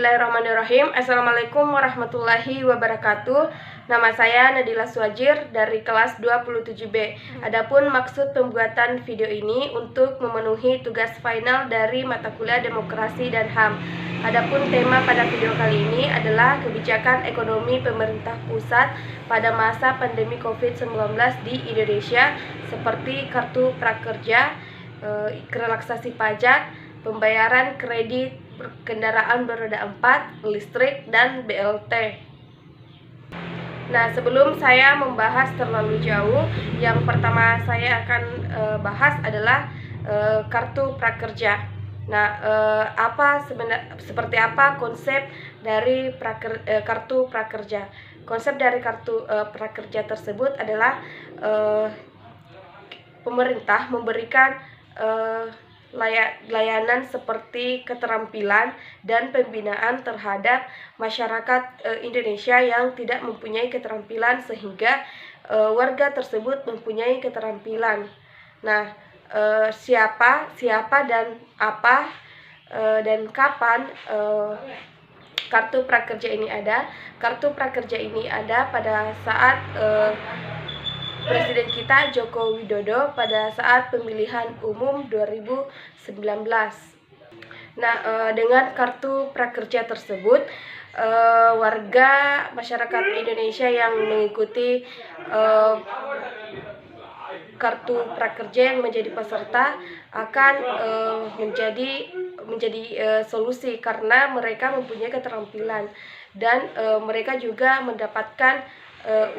Bismillahirrahmanirrahim. Assalamualaikum warahmatullahi wabarakatuh. Nama saya Nadila Swajir dari kelas 27B. Adapun maksud pembuatan video ini untuk memenuhi tugas final dari mata kuliah Demokrasi dan HAM. Adapun tema pada video kali ini adalah kebijakan ekonomi pemerintah pusat pada masa pandemi COVID-19 di Indonesia, seperti kartu prakerja, relaksasi pajak, pembayaran kredit kendaraan beroda 4, listrik, dan BLT. Nah, sebelum saya membahas terlalu jauh, yang pertama saya akan bahas adalah kartu prakerja. Nah, seperti apa konsep dari kartu prakerja? Konsep dari kartu prakerja tersebut adalah pemerintah memberikan layanan seperti keterampilan dan pembinaan terhadap masyarakat Indonesia yang tidak mempunyai keterampilan, sehingga warga tersebut mempunyai keterampilan. Nah, siapa dan apa dan kapan kartu prakerja ini ada? Kartu prakerja ini ada pada saat Presiden kita Joko Widodo pada saat pemilihan umum 2019. Nah, dengan kartu prakerja tersebut, warga masyarakat Indonesia yang mengikuti kartu prakerja yang menjadi peserta akan menjadi solusi, karena mereka mempunyai keterampilan dan mereka juga mendapatkan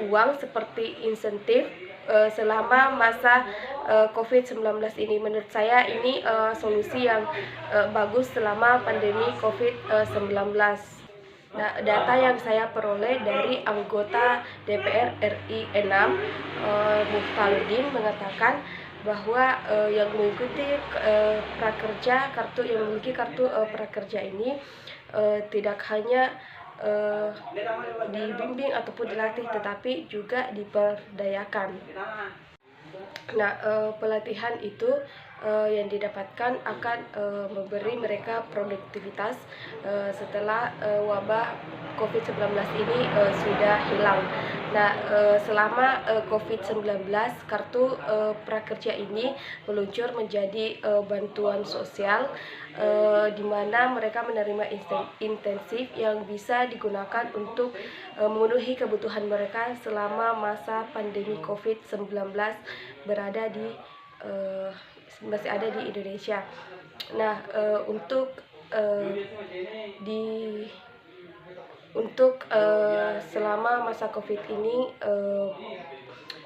uang seperti insentif selama masa COVID-19 ini. Menurut saya ini solusi yang bagus selama pandemi COVID-19. Nah, data yang saya peroleh dari anggota DPR RI 6, Muhtaludin, mengatakan bahwa yang mengikuti yang memiliki kartu prakerja ini tidak hanya dibimbing ataupun dilatih, tetapi juga diberdayakan. Nah, pelatihan itu yang didapatkan akan memberi mereka produktivitas setelah wabah COVID-19 ini sudah hilang. Nah, selama COVID-19, kartu prakerja ini meluncur menjadi bantuan sosial, di mana mereka menerima intensif yang bisa digunakan untuk memenuhi kebutuhan mereka selama masa pandemi COVID-19 masih ada di Indonesia. Nah, selama masa COVID ini,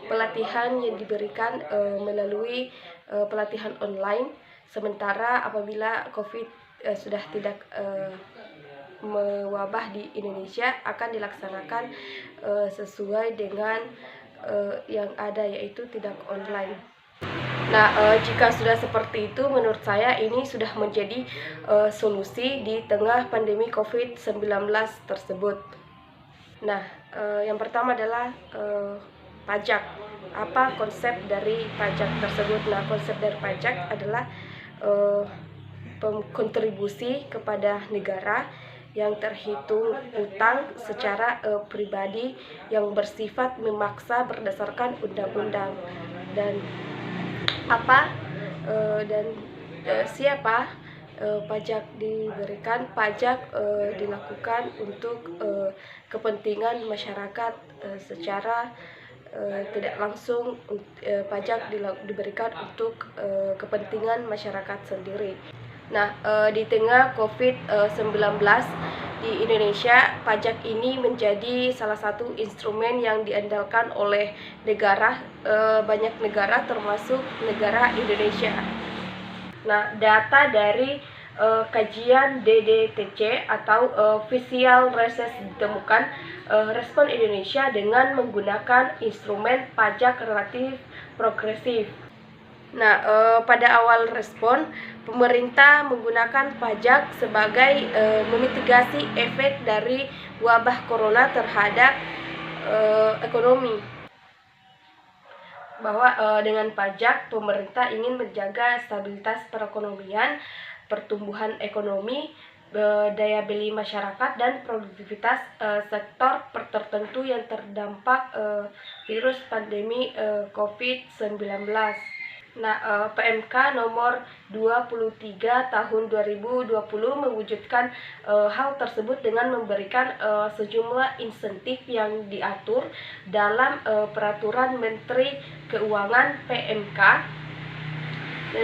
pelatihan yang diberikan melalui pelatihan online. Sementara apabila COVID sudah tidak mewabah di Indonesia, akan dilaksanakan sesuai dengan yang ada, yaitu tidak online. Nah, jika sudah seperti itu, menurut saya ini sudah menjadi solusi di tengah pandemi COVID-19 tersebut. Nah, yang pertama adalah pajak. Apa konsep dari pajak tersebut? Nah, konsep dari pajak adalah kontribusi kepada negara yang terhitung utang secara pribadi yang bersifat memaksa berdasarkan undang-undang. Dan siapa pajak diberikan? Pajak dilakukan untuk kepentingan masyarakat secara tidak langsung. Pajak diberikan untuk kepentingan masyarakat sendiri. Nah, di tengah COVID-19 di Indonesia, pajak ini menjadi salah satu instrumen yang diandalkan oleh banyak negara, termasuk negara Indonesia. Nah, data dari kajian DDTC atau Official Research ditemukan respon Indonesia dengan menggunakan instrumen pajak relatif progresif. Nah, pada awal respon, pemerintah menggunakan pajak sebagai memitigasi efek dari wabah corona terhadap ekonomi. Bahwa dengan pajak, pemerintah ingin menjaga stabilitas perekonomian, pertumbuhan ekonomi, daya beli masyarakat dan produktivitas sektor tertentu yang terdampak virus pandemi COVID-19. Nah, PMK nomor 23 tahun 2020 mewujudkan hal tersebut dengan memberikan sejumlah insentif yang diatur dalam Peraturan Menteri Keuangan PMK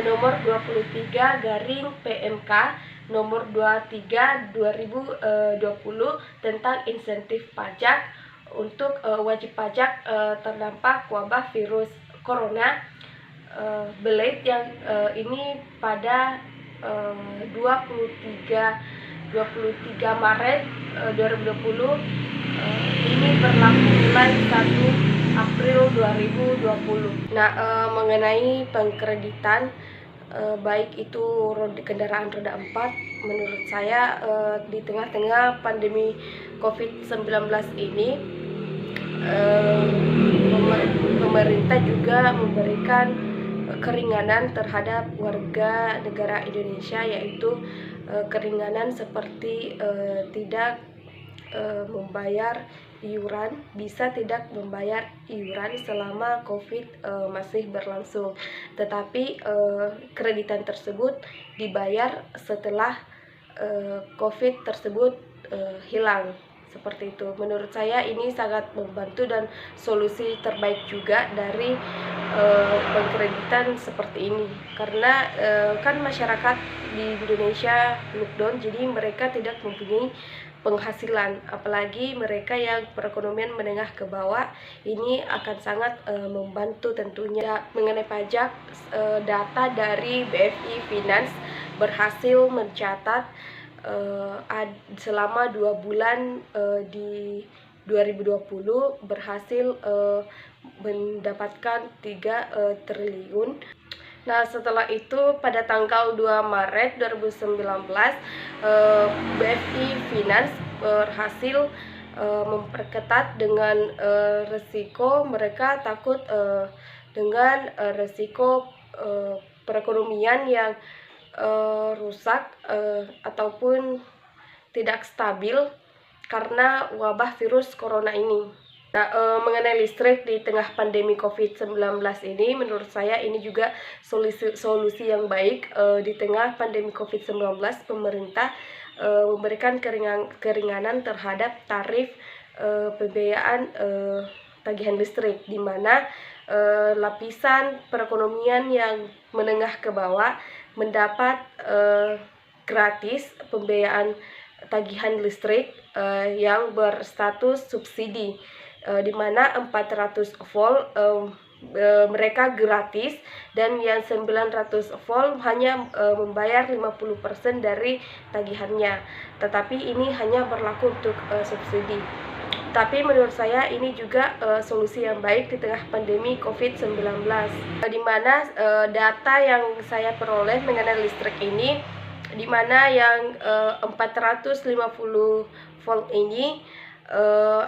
nomor 23 garing PMK nomor 23 2020 tentang insentif pajak untuk wajib pajak terdampak wabah virus corona belait yang ini pada 23 Maret 2020 ini berlaku mulai 1 April 2020. Nah, mengenai pengkreditan baik itu kendaraan roda 4, menurut saya di tengah-tengah pandemi COVID-19 ini pemerintah juga memberikan keringanan terhadap warga negara Indonesia, yaitu keringanan seperti tidak membayar iuran, bisa tidak membayar iuran selama COVID masih berlangsung, tetapi kreditan tersebut dibayar setelah COVID tersebut hilang. Seperti itu. Menurut saya ini sangat membantu dan solusi terbaik juga dari pengkreditan seperti ini, karena kan masyarakat di Indonesia lockdown, jadi mereka tidak mempunyai penghasilan, apalagi mereka yang perekonomian menengah ke bawah. Ini akan sangat membantu tentunya. Mengenai pajak, data dari BFI Finance berhasil mencatat selama 2 bulan di 2020 berhasil mendapatkan 3 triliun. Nah, setelah itu pada tanggal 2 Maret 2019 BFI Finance berhasil memperketat dengan resiko, mereka takut dengan resiko perekonomian yang rusak ataupun tidak stabil karena wabah virus corona ini. Nah, mengenai listrik di tengah pandemi COVID-19 ini, menurut saya ini juga solusi yang baik. Di tengah pandemi COVID-19, pemerintah memberikan keringanan terhadap tarif pembiayaan tagihan listrik, di mana lapisan perekonomian yang menengah ke bawah mendapat gratis pembiayaan tagihan listrik yang berstatus subsidi, di mana 400 volt mereka gratis, dan yang 900 volt hanya membayar 50% dari tagihannya, tetapi ini hanya berlaku untuk subsidi. Tapi menurut saya ini juga solusi yang baik di tengah pandemi COVID-19, di mana data yang saya peroleh mengenai listrik ini, di mana yang 450 volt ini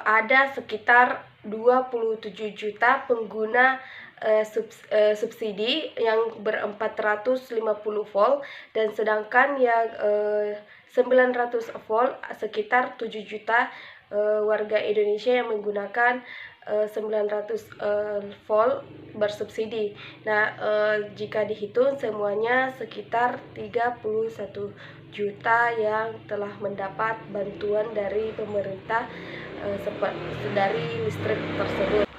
ada sekitar 27 juta pengguna subsidi yang ber-450 volt, dan sedangkan yang 900 volt sekitar 7 juta warga Indonesia yang menggunakan 900 volt bersubsidi. Nah, jika dihitung semuanya sekitar 31 juta yang telah mendapat bantuan dari pemerintah dari listrik tersebut.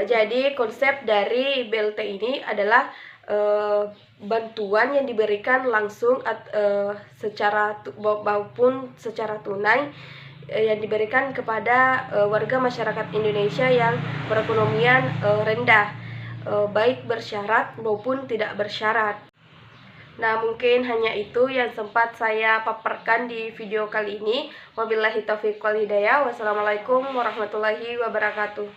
Jadi konsep dari BLT ini adalah bantuan yang diberikan langsung maupun secara tunai yang diberikan kepada warga masyarakat Indonesia yang perekonomian rendah, baik bersyarat maupun tidak bersyarat. Nah, mungkin hanya itu yang sempat saya paparkan di video kali ini. Wabillahi taufiq wal hidayah. Wassalamualaikum warahmatullahi wabarakatuh.